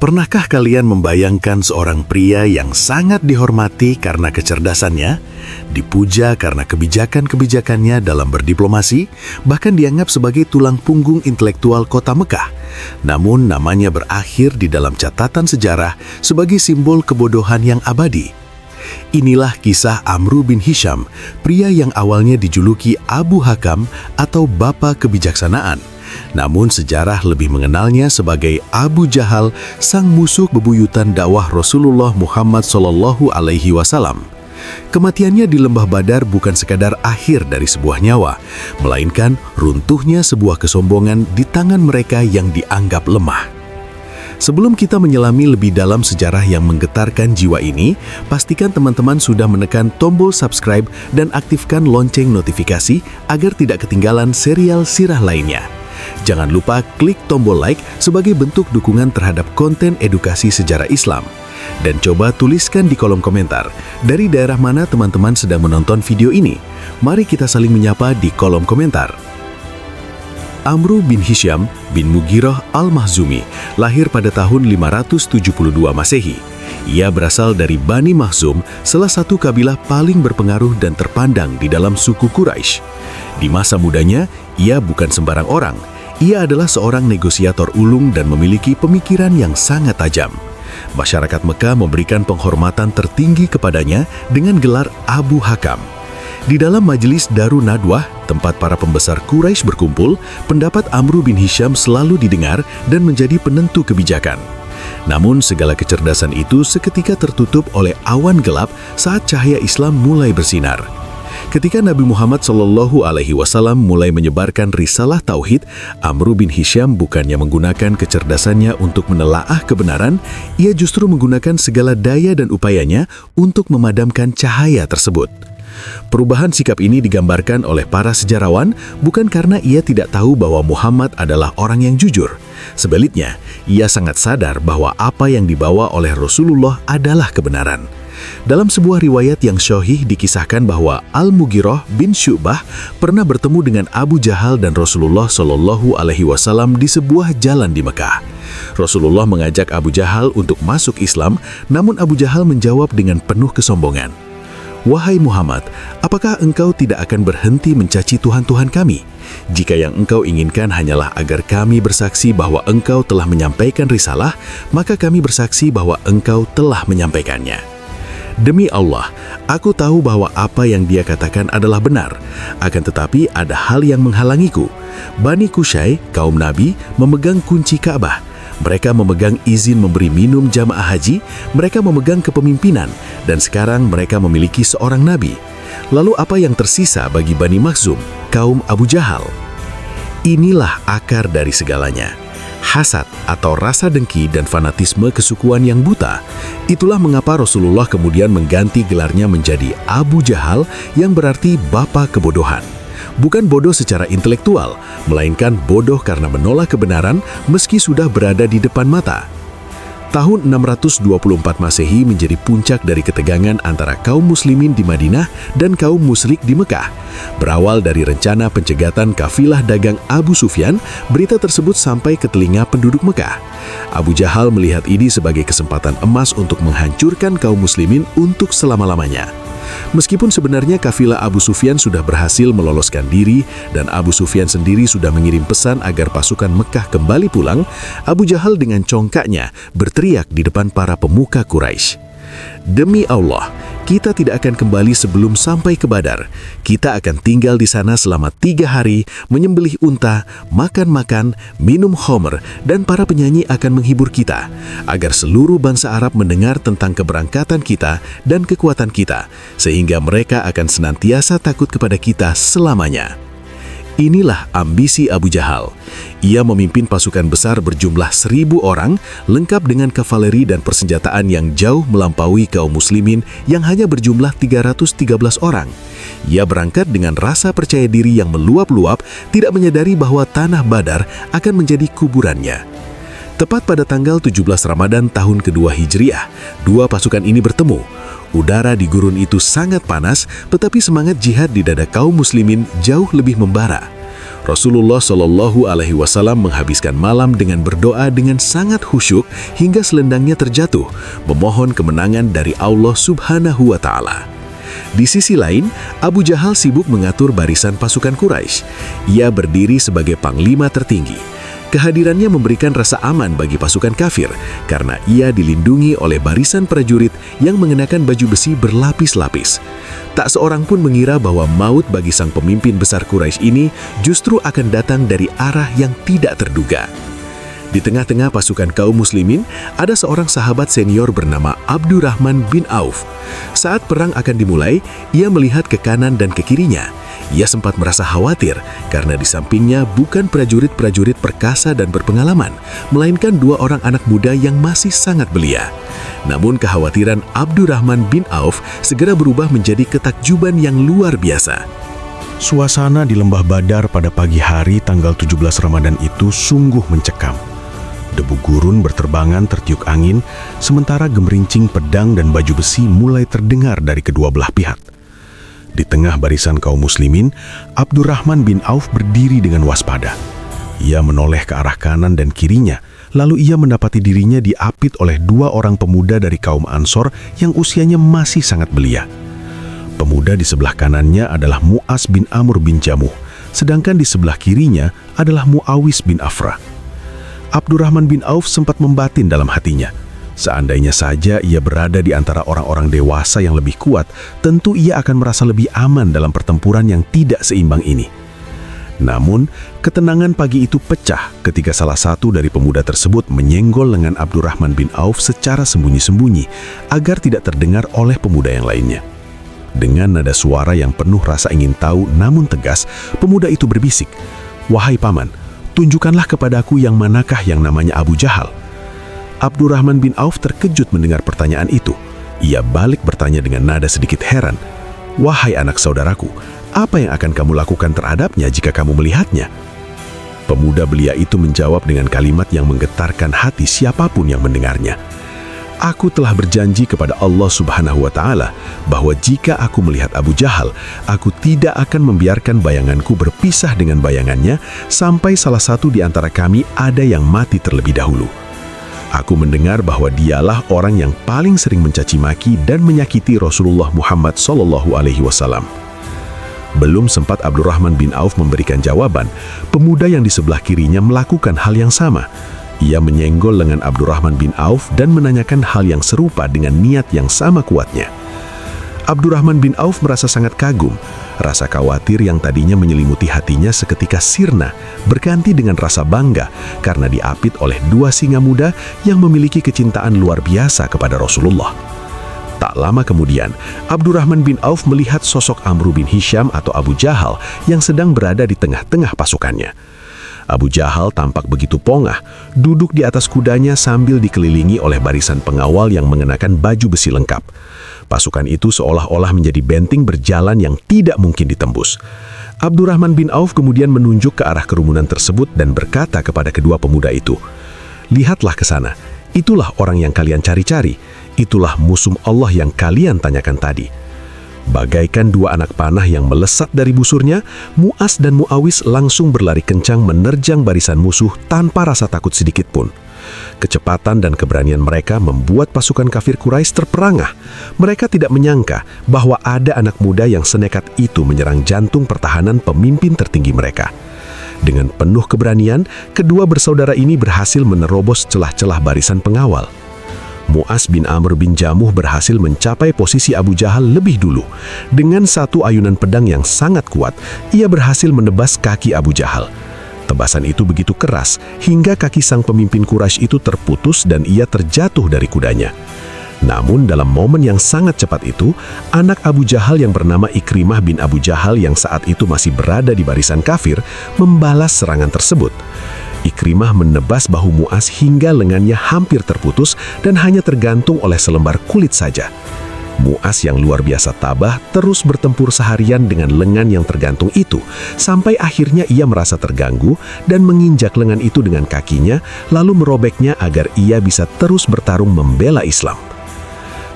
Pernahkah kalian membayangkan seorang pria yang sangat dihormati karena kecerdasannya, dipuja karena kebijakan-kebijakannya dalam berdiplomasi, bahkan dianggap sebagai tulang punggung intelektual kota Mekah, namun namanya berakhir di dalam catatan sejarah sebagai simbol kebodohan yang abadi? Inilah kisah Amru bin Hisham, pria yang awalnya dijuluki Abu Hakam atau Bapa Kebijaksanaan. Namun sejarah lebih mengenalnya sebagai Abu Jahal, sang musuh bebuyutan dakwah Rasulullah Muhammad SAW. Kematiannya di Lembah Badar bukan sekadar akhir dari sebuah nyawa, melainkan runtuhnya sebuah kesombongan di tangan mereka yang dianggap lemah. Sebelum kita menyelami lebih dalam sejarah yang menggetarkan jiwa ini, pastikan teman-teman sudah menekan tombol subscribe dan aktifkan lonceng notifikasi agar tidak ketinggalan serial sirah lainnya. Jangan lupa klik tombol like sebagai bentuk dukungan terhadap konten edukasi sejarah Islam. Dan coba tuliskan di kolom komentar, dari daerah mana teman-teman sedang menonton video ini. Mari kita saling menyapa di kolom komentar. Amru bin Hisham bin Mughirah al-Makhzumi lahir pada tahun 572 Masehi. Ia berasal dari Bani Makhzum, salah satu kabilah paling berpengaruh dan terpandang di dalam suku Quraisy. Di masa mudanya, ia bukan sembarang orang. Ia adalah seorang negosiator ulung dan memiliki pemikiran yang sangat tajam. Masyarakat Mekah memberikan penghormatan tertinggi kepadanya dengan gelar Abu Hakam. Di dalam majelis Darun Nadwah, tempat para pembesar Quraisy berkumpul, pendapat Amru bin Hisham selalu didengar dan menjadi penentu kebijakan. Namun segala kecerdasan itu seketika tertutup oleh awan gelap saat cahaya Islam mulai bersinar. Ketika Nabi Muhammad SAW mulai menyebarkan risalah tauhid, Amru bin Hisham bukannya menggunakan kecerdasannya untuk menelaah kebenaran, ia justru menggunakan segala daya dan upayanya untuk memadamkan cahaya tersebut. Perubahan sikap ini digambarkan oleh para sejarawan bukan karena ia tidak tahu bahwa Muhammad adalah orang yang jujur. Sebaliknya, ia sangat sadar bahwa apa yang dibawa oleh Rasulullah adalah kebenaran. Dalam sebuah riwayat yang syahih dikisahkan bahwa Al-Mughirah bin Syu'bah pernah bertemu dengan Abu Jahal dan Rasulullah SAW di sebuah jalan di Mekah. Rasulullah mengajak Abu Jahal untuk masuk Islam, namun Abu Jahal menjawab dengan penuh kesombongan, "Wahai Muhammad, apakah engkau tidak akan berhenti mencaci Tuhan-Tuhan kami? Jika yang engkau inginkan hanyalah agar kami bersaksi bahwa engkau telah menyampaikan risalah, maka kami bersaksi bahwa engkau telah menyampaikannya. Demi Allah, aku tahu bahwa apa yang dia katakan adalah benar. Akan tetapi ada hal yang menghalangiku. Bani Qusay, kaum Nabi, memegang kunci Ka'bah. Mereka memegang izin memberi minum jamaah haji, mereka memegang kepemimpinan, dan sekarang mereka memiliki seorang Nabi. Lalu apa yang tersisa bagi Bani Makhzum, kaum Abu Jahal?" Inilah akar dari segalanya. Hasad atau rasa dengki dan fanatisme kesukuan yang buta. Itulah mengapa Rasulullah kemudian mengganti gelarnya menjadi Abu Jahal yang berarti bapa kebodohan. Bukan bodoh secara intelektual, melainkan bodoh karena menolak kebenaran meski sudah berada di depan mata. Tahun 624 Masehi menjadi puncak dari ketegangan antara kaum muslimin di Madinah dan kaum musyrik di Mekah. Berawal dari rencana pencegatan kafilah dagang Abu Sufyan, berita tersebut sampai ke telinga penduduk Mekah. Abu Jahal melihat ini sebagai kesempatan emas untuk menghancurkan kaum muslimin untuk selama-lamanya. Meskipun sebenarnya kafilah Abu Sufyan sudah berhasil meloloskan diri dan Abu Sufyan sendiri sudah mengirim pesan agar pasukan Mekah kembali pulang, Abu Jahal dengan congkaknya berteriak di depan para pemuka Quraisy, "Demi Allah, kita tidak akan kembali sebelum sampai ke Badar. Kita akan tinggal di sana selama 3 hari, menyembelih unta, makan-makan, minum khamr, dan para penyanyi akan menghibur kita, agar seluruh bangsa Arab mendengar tentang keberangkatan kita dan kekuatan kita, sehingga mereka akan senantiasa takut kepada kita selamanya." Inilah ambisi Abu Jahal. Ia memimpin pasukan besar berjumlah 1.000 orang, lengkap dengan kavaleri dan persenjataan yang jauh melampaui kaum muslimin yang hanya berjumlah 313 orang. Ia berangkat dengan rasa percaya diri yang meluap-luap, tidak menyadari bahwa tanah Badar akan menjadi kuburannya. Tepat pada tanggal 17 Ramadan tahun kedua Hijriah, dua pasukan ini bertemu. Udara di gurun itu sangat panas, tetapi semangat jihad di dada kaum muslimin jauh lebih membara. Rasulullah Shallallahu Alaihi Wasallam menghabiskan malam dengan berdoa dengan sangat khusyuk hingga selendangnya terjatuh, memohon kemenangan dari Allah Subhanahu wa Ta'ala. Di sisi lain, Abu Jahal sibuk mengatur barisan pasukan Quraisy. Ia berdiri sebagai panglima tertinggi. Kehadirannya memberikan rasa aman bagi pasukan kafir karena ia dilindungi oleh barisan prajurit yang mengenakan baju besi berlapis-lapis. Tak seorang pun mengira bahwa maut bagi sang pemimpin besar Quraisy ini justru akan datang dari arah yang tidak terduga. Di tengah-tengah pasukan kaum muslimin, ada seorang sahabat senior bernama Abdurrahman bin Auf. Saat perang akan dimulai, ia melihat ke kanan dan ke kirinya. Ia sempat merasa khawatir karena di sampingnya bukan prajurit-prajurit perkasa dan berpengalaman, melainkan dua orang anak muda yang masih sangat belia. Namun kekhawatiran Abdurrahman bin Auf segera berubah menjadi ketakjuban yang luar biasa. Suasana di Lembah Badar pada pagi hari tanggal 17 Ramadan itu sungguh mencekam. Debu gurun berterbangan tertiup angin, sementara gemerincing pedang dan baju besi mulai terdengar dari kedua belah pihak. Di tengah barisan kaum muslimin, Abdurrahman bin Auf berdiri dengan waspada. Ia menoleh ke arah kanan dan kirinya, lalu ia mendapati dirinya diapit oleh dua orang pemuda dari kaum Ansor yang usianya masih sangat belia. Pemuda di sebelah kanannya adalah Mu'az bin Amr bin Jamuh, sedangkan di sebelah kirinya adalah Muawis bin Afra. Abdurrahman bin Auf sempat membatin dalam hatinya. Seandainya saja ia berada di antara orang-orang dewasa yang lebih kuat, tentu ia akan merasa lebih aman dalam pertempuran yang tidak seimbang ini. Namun, ketenangan pagi itu pecah ketika salah satu dari pemuda tersebut menyenggol lengan Abdurrahman bin Auf secara sembunyi-sembunyi agar tidak terdengar oleh pemuda yang lainnya. Dengan nada suara yang penuh rasa ingin tahu namun tegas, pemuda itu berbisik, "Wahai paman, tunjukkanlah kepadaku yang manakah yang namanya Abu Jahal." Abdurrahman bin Auf terkejut mendengar pertanyaan itu. Ia balik bertanya dengan nada sedikit heran, "Wahai anak saudaraku, apa yang akan kamu lakukan terhadapnya jika kamu melihatnya?" Pemuda belia itu menjawab dengan kalimat yang menggetarkan hati siapapun yang mendengarnya. "Aku telah berjanji kepada Allah Subhanahu wa Ta'ala bahwa jika aku melihat Abu Jahal, aku tidak akan membiarkan bayanganku berpisah dengan bayangannya sampai salah satu di antara kami ada yang mati terlebih dahulu. Aku mendengar bahwa dialah orang yang paling sering mencaci maki dan menyakiti Rasulullah Muhammad SAW." Belum sempat Abdurrahman bin Auf memberikan jawaban, pemuda yang di sebelah kirinya melakukan hal yang sama. Ia menyenggol lengan Abdurrahman bin Auf dan menanyakan hal yang serupa dengan niat yang sama kuatnya. Abdurrahman bin Auf merasa sangat kagum. Rasa khawatir yang tadinya menyelimuti hatinya seketika sirna, berganti dengan rasa bangga karena diapit oleh dua singa muda yang memiliki kecintaan luar biasa kepada Rasulullah. Tak lama kemudian, Abdurrahman bin Auf melihat sosok Amr bin Hisham atau Abu Jahal yang sedang berada di tengah-tengah pasukannya. Abu Jahal tampak begitu pongah, duduk di atas kudanya sambil dikelilingi oleh barisan pengawal yang mengenakan baju besi lengkap. Pasukan itu seolah-olah menjadi benteng berjalan yang tidak mungkin ditembus. Abdurrahman bin Auf kemudian menunjuk ke arah kerumunan tersebut dan berkata kepada kedua pemuda itu, "Lihatlah ke sana, itulah orang yang kalian cari-cari, itulah musuh Allah yang kalian tanyakan tadi." Bagaikan dua anak panah yang melesat dari busurnya, Mu'az dan Muawis langsung berlari kencang menerjang barisan musuh tanpa rasa takut sedikit pun. Kecepatan dan keberanian mereka membuat pasukan kafir Quraisy terperangah. Mereka tidak menyangka bahwa ada anak muda yang senekat itu menyerang jantung pertahanan pemimpin tertinggi mereka. Dengan penuh keberanian, kedua bersaudara ini berhasil menerobos celah-celah barisan pengawal. Mu'az bin Amr bin Jamuh berhasil mencapai posisi Abu Jahal lebih dulu. Dengan satu ayunan pedang yang sangat kuat, ia berhasil menebas kaki Abu Jahal. Tebasan itu begitu keras hingga kaki sang pemimpin Quraisy itu terputus dan ia terjatuh dari kudanya. Namun dalam momen yang sangat cepat itu, anak Abu Jahal yang bernama Ikrimah bin Abu Jahal yang saat itu masih berada di barisan kafir membalas serangan tersebut. Ikrimah menebas bahu Mu'az hingga lengannya hampir terputus dan hanya tergantung oleh selembar kulit saja. Mu'az yang luar biasa tabah terus bertempur seharian dengan lengan yang tergantung itu, sampai akhirnya ia merasa terganggu dan menginjak lengan itu dengan kakinya, lalu merobeknya agar ia bisa terus bertarung membela Islam.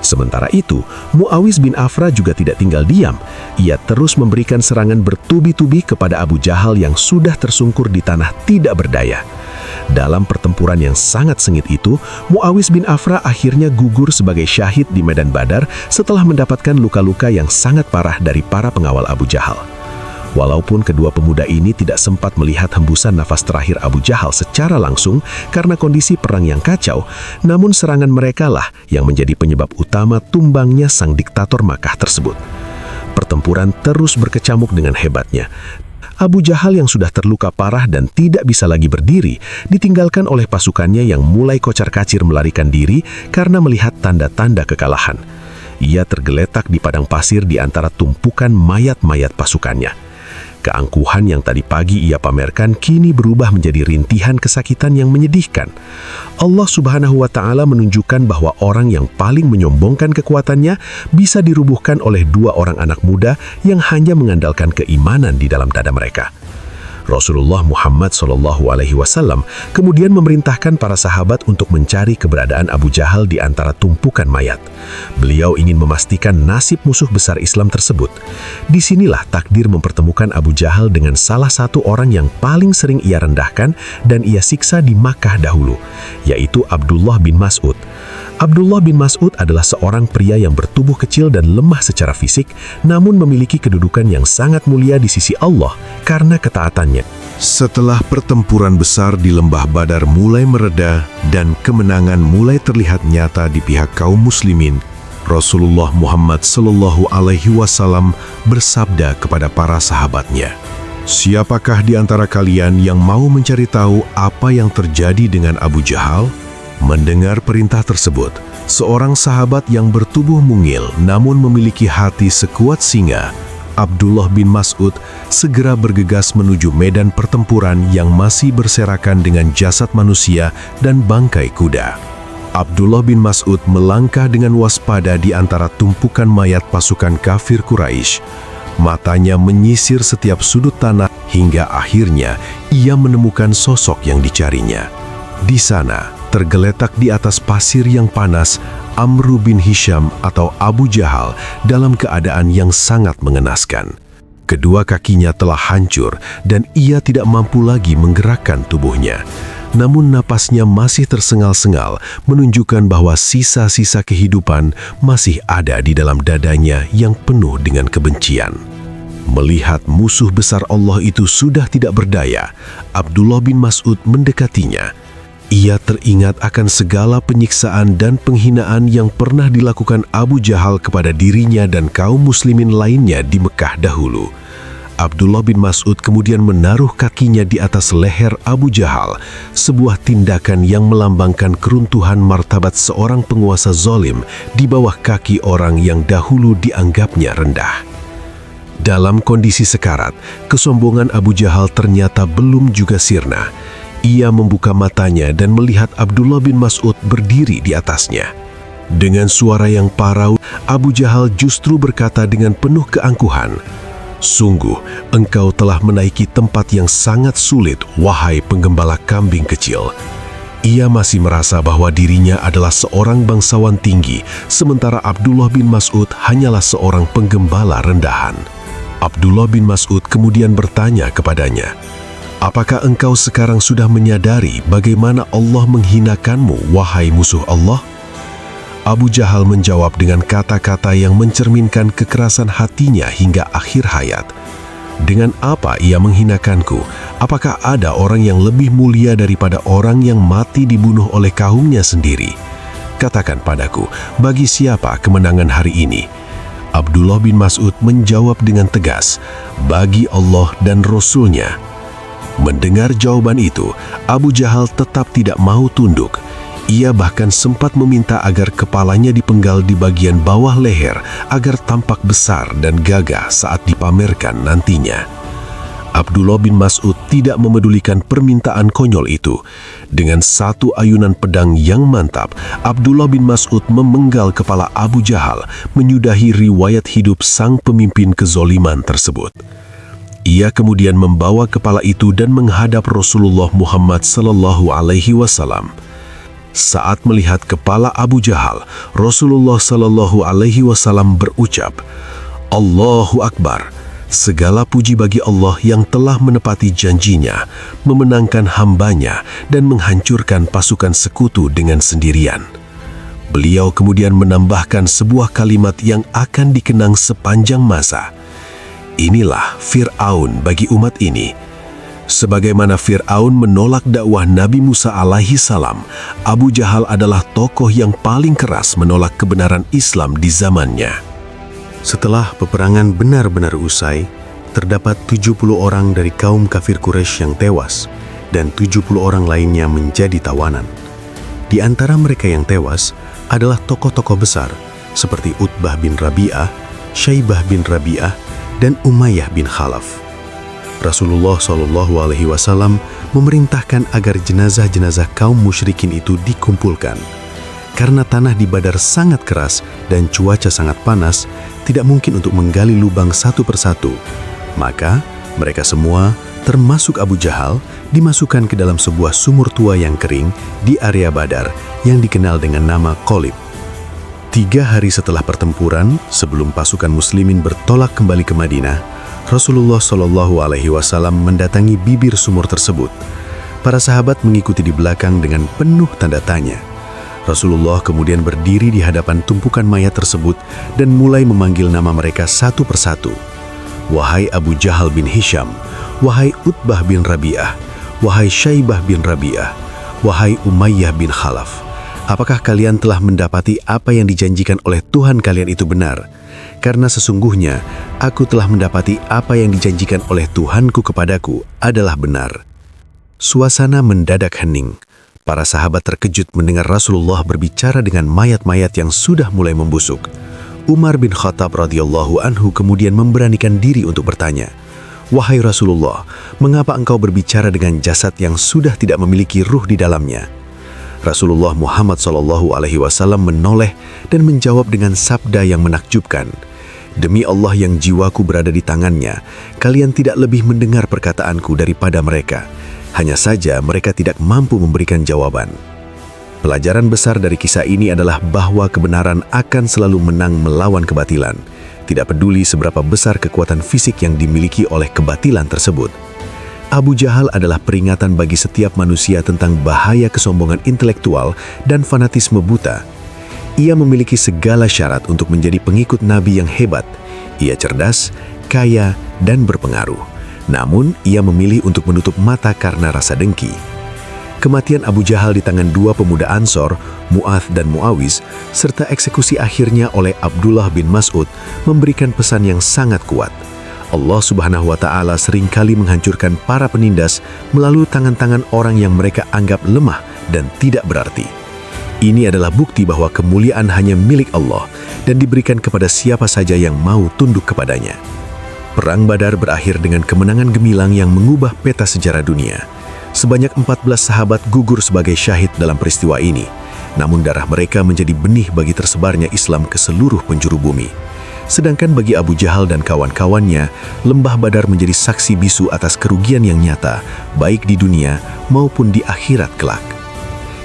Sementara itu, Mu'awis bin Afra juga tidak tinggal diam. Ia terus memberikan serangan bertubi-tubi kepada Abu Jahal yang sudah tersungkur di tanah tidak berdaya. Dalam pertempuran yang sangat sengit itu, Mu'awis bin Afra akhirnya gugur sebagai syahid di medan Badar setelah mendapatkan luka-luka yang sangat parah dari para pengawal Abu Jahal. Walaupun kedua pemuda ini tidak sempat melihat hembusan nafas terakhir Abu Jahal secara langsung karena kondisi perang yang kacau, namun serangan mereka lah yang menjadi penyebab utama tumbangnya sang diktator Makkah tersebut. Pertempuran terus berkecamuk dengan hebatnya. Abu Jahal yang sudah terluka parah dan tidak bisa lagi berdiri, ditinggalkan oleh pasukannya yang mulai kocar-kacir melarikan diri karena melihat tanda-tanda kekalahan. Ia tergeletak di padang pasir di antara tumpukan mayat-mayat pasukannya. Keangkuhan yang tadi pagi ia pamerkan kini berubah menjadi rintihan kesakitan yang menyedihkan. Allah Subhanahu wa Ta'ala menunjukkan bahwa orang yang paling menyombongkan kekuatannya bisa dirubuhkan oleh dua orang anak muda yang hanya mengandalkan keimanan di dalam dada mereka. Rasulullah Muhammad SAW kemudian memerintahkan para sahabat untuk mencari keberadaan Abu Jahal di antara tumpukan mayat. Beliau ingin memastikan nasib musuh besar Islam tersebut. Disinilah takdir mempertemukan Abu Jahal dengan salah satu orang yang paling sering ia rendahkan dan ia siksa di Makkah dahulu, yaitu Abdullah bin Mas'ud. Abdullah bin Mas'ud adalah seorang pria yang bertubuh kecil dan lemah secara fisik, namun memiliki kedudukan yang sangat mulia di sisi Allah karena ketaatannya. Setelah pertempuran besar di Lembah Badar mulai mereda dan kemenangan mulai terlihat nyata di pihak kaum muslimin, Rasulullah Muhammad SAW bersabda kepada para sahabatnya, "Siapakah di antara kalian yang mau mencari tahu apa yang terjadi dengan Abu Jahal?" Mendengar perintah tersebut, seorang sahabat yang bertubuh mungil namun memiliki hati sekuat singa, Abdullah bin Mas'ud, segera bergegas menuju medan pertempuran yang masih berserakan dengan jasad manusia dan bangkai kuda. Abdullah bin Mas'ud melangkah dengan waspada di antara tumpukan mayat pasukan kafir Quraisy. Matanya menyisir setiap sudut tanah hingga akhirnya ia menemukan sosok yang dicarinya. Di sana, tergeletak di atas pasir yang panas, Amru bin Hisham atau Abu Jahal dalam keadaan yang sangat mengenaskan. Kedua kakinya telah hancur dan ia tidak mampu lagi menggerakkan tubuhnya. Namun napasnya masih tersengal-sengal, menunjukkan bahwa sisa-sisa kehidupan masih ada di dalam dadanya yang penuh dengan kebencian. Melihat musuh besar Allah itu sudah tidak berdaya, Abdullah bin Mas'ud mendekatinya. Ia teringat akan segala penyiksaan dan penghinaan yang pernah dilakukan Abu Jahal kepada dirinya dan kaum muslimin lainnya di Mekah dahulu. Abdullah bin Mas'ud kemudian menaruh kakinya di atas leher Abu Jahal, sebuah tindakan yang melambangkan keruntuhan martabat seorang penguasa zalim di bawah kaki orang yang dahulu dianggapnya rendah. Dalam kondisi sekarat, kesombongan Abu Jahal ternyata belum juga sirna. Ia membuka matanya dan melihat Abdullah bin Mas'ud berdiri di atasnya. Dengan suara yang parau, Abu Jahal justru berkata dengan penuh keangkuhan, "Sungguh, engkau telah menaiki tempat yang sangat sulit, wahai penggembala kambing kecil." Ia masih merasa bahwa dirinya adalah seorang bangsawan tinggi, sementara Abdullah bin Mas'ud hanyalah seorang penggembala rendahan. Abdullah bin Mas'ud kemudian bertanya kepadanya, "Apakah engkau sekarang sudah menyadari bagaimana Allah menghinakanmu, wahai musuh Allah?" Abu Jahal menjawab dengan kata-kata yang mencerminkan kekerasan hatinya hingga akhir hayat. "Dengan apa ia menghinakanku? Apakah ada orang yang lebih mulia daripada orang yang mati dibunuh oleh kaumnya sendiri? Katakan padaku, bagi siapa kemenangan hari ini?" Abdullah bin Mas'ud menjawab dengan tegas, "Bagi Allah dan Rasul-Nya." Mendengar jawaban itu, Abu Jahal tetap tidak mau tunduk. Ia bahkan sempat meminta agar kepalanya dipenggal di bagian bawah leher agar tampak besar dan gagah saat dipamerkan nantinya. Abdullah bin Mas'ud tidak memedulikan permintaan konyol itu. Dengan satu ayunan pedang yang mantap, Abdullah bin Mas'ud memenggal kepala Abu Jahal, menyudahi riwayat hidup sang pemimpin kezoliman tersebut. Ia kemudian membawa kepala itu dan menghadap Rasulullah Muhammad SAW. Saat melihat kepala Abu Jahal, Rasulullah Shallallahu Alaihi Wasallam berucap, Allahu Akbar, segala puji bagi Allah yang telah menepati janjinya, memenangkan hambanya dan menghancurkan pasukan sekutu dengan sendirian. Beliau kemudian menambahkan sebuah kalimat yang akan dikenang sepanjang masa. Inilah Fir'aun bagi umat ini. Sebagaimana Fir'aun menolak dakwah Nabi Musa alaihi salam, Abu Jahal adalah tokoh yang paling keras menolak kebenaran Islam di zamannya. Setelah peperangan benar-benar usai, terdapat 70 orang dari kaum kafir Quraisy yang tewas dan 70 orang lainnya menjadi tawanan. Di antara mereka yang tewas adalah tokoh-tokoh besar seperti Utbah bin Rabi'ah, Syaibah bin Rabi'ah, dan Umayyah bin Khalaf. Rasulullah Shallallahu Alaihi Wasallam memerintahkan agar jenazah-jenazah kaum musyrikin itu dikumpulkan. Karena tanah di Badar sangat keras dan cuaca sangat panas, tidak mungkin untuk menggali lubang satu persatu. Maka mereka semua, termasuk Abu Jahal, dimasukkan ke dalam sebuah sumur tua yang kering di area Badar yang dikenal dengan nama Qalib. 3 hari setelah pertempuran, sebelum pasukan muslimin bertolak kembali ke Madinah, Rasulullah Shallallahu Alaihi Wasallam mendatangi bibir sumur tersebut. Para sahabat mengikuti di belakang dengan penuh tanda tanya. Rasulullah kemudian berdiri di hadapan tumpukan mayat tersebut dan mulai memanggil nama mereka satu persatu. Wahai Abu Jahal bin Hisham, wahai Utbah bin Rabi'ah, wahai Syaibah bin Rabi'ah, wahai Umayyah bin Khalaf, apakah kalian telah mendapati apa yang dijanjikan oleh Tuhan kalian itu benar? Karena sesungguhnya aku telah mendapati apa yang dijanjikan oleh Tuhanku kepadaku adalah benar. Suasana mendadak hening. Para sahabat terkejut mendengar Rasulullah berbicara dengan mayat-mayat yang sudah mulai membusuk. Umar bin Khattab radhiyallahu anhu kemudian memberanikan diri untuk bertanya, Wahai Rasulullah, mengapa engkau berbicara dengan jasad yang sudah tidak memiliki ruh di dalamnya? Rasulullah Muhammad SAW menoleh dan menjawab dengan sabda yang menakjubkan. Demi Allah yang jiwaku berada di tangannya, kalian tidak lebih mendengar perkataanku daripada mereka. Hanya saja mereka tidak mampu memberikan jawaban. Pelajaran besar dari kisah ini adalah bahwa kebenaran akan selalu menang melawan kebatilan. Tidak peduli seberapa besar kekuatan fisik yang dimiliki oleh kebatilan tersebut. Abu Jahal adalah peringatan bagi setiap manusia tentang bahaya kesombongan intelektual dan fanatisme buta. Ia memiliki segala syarat untuk menjadi pengikut Nabi yang hebat. Ia cerdas, kaya, dan berpengaruh. Namun, ia memilih untuk menutup mata karena rasa dengki. Kematian Abu Jahal di tangan 2 pemuda Ansor, Mu'adz dan Muawiz, serta eksekusi akhirnya oleh Abdullah bin Mas'ud memberikan pesan yang sangat kuat. Allah Subhanahu wa Ta'ala seringkali menghancurkan para penindas melalui tangan-tangan orang yang mereka anggap lemah dan tidak berarti. Ini adalah bukti bahwa kemuliaan hanya milik Allah dan diberikan kepada siapa saja yang mau tunduk kepadanya. Perang Badar berakhir dengan kemenangan gemilang yang mengubah peta sejarah dunia. Sebanyak 14 sahabat gugur sebagai syahid dalam peristiwa ini. Namun darah mereka menjadi benih bagi tersebarnya Islam ke seluruh penjuru bumi. Sedangkan bagi Abu Jahal dan kawan-kawannya, Lembah Badar menjadi saksi bisu atas kerugian yang nyata, baik di dunia maupun di akhirat kelak.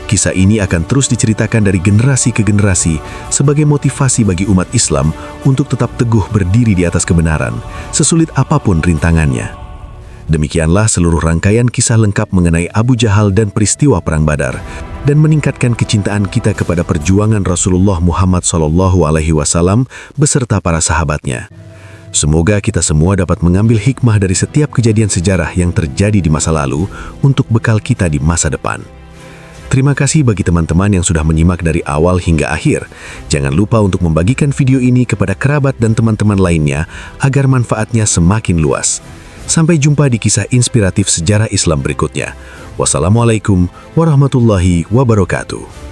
Kisah ini akan terus diceritakan dari generasi ke generasi sebagai motivasi bagi umat Islam untuk tetap teguh berdiri di atas kebenaran, sesulit apapun rintangannya. Demikianlah seluruh rangkaian kisah lengkap mengenai Abu Jahal dan peristiwa Perang Badar, dan meningkatkan kecintaan kita kepada perjuangan Rasulullah Muhammad SAW beserta para sahabatnya. Semoga kita semua dapat mengambil hikmah dari setiap kejadian sejarah yang terjadi di masa lalu untuk bekal kita di masa depan. Terima kasih bagi teman-teman yang sudah menyimak dari awal hingga akhir. Jangan lupa untuk membagikan video ini kepada kerabat dan teman-teman lainnya agar manfaatnya semakin luas. Sampai jumpa di kisah inspiratif sejarah Islam berikutnya. Wassalamualaikum warahmatullahi wabarakatuh.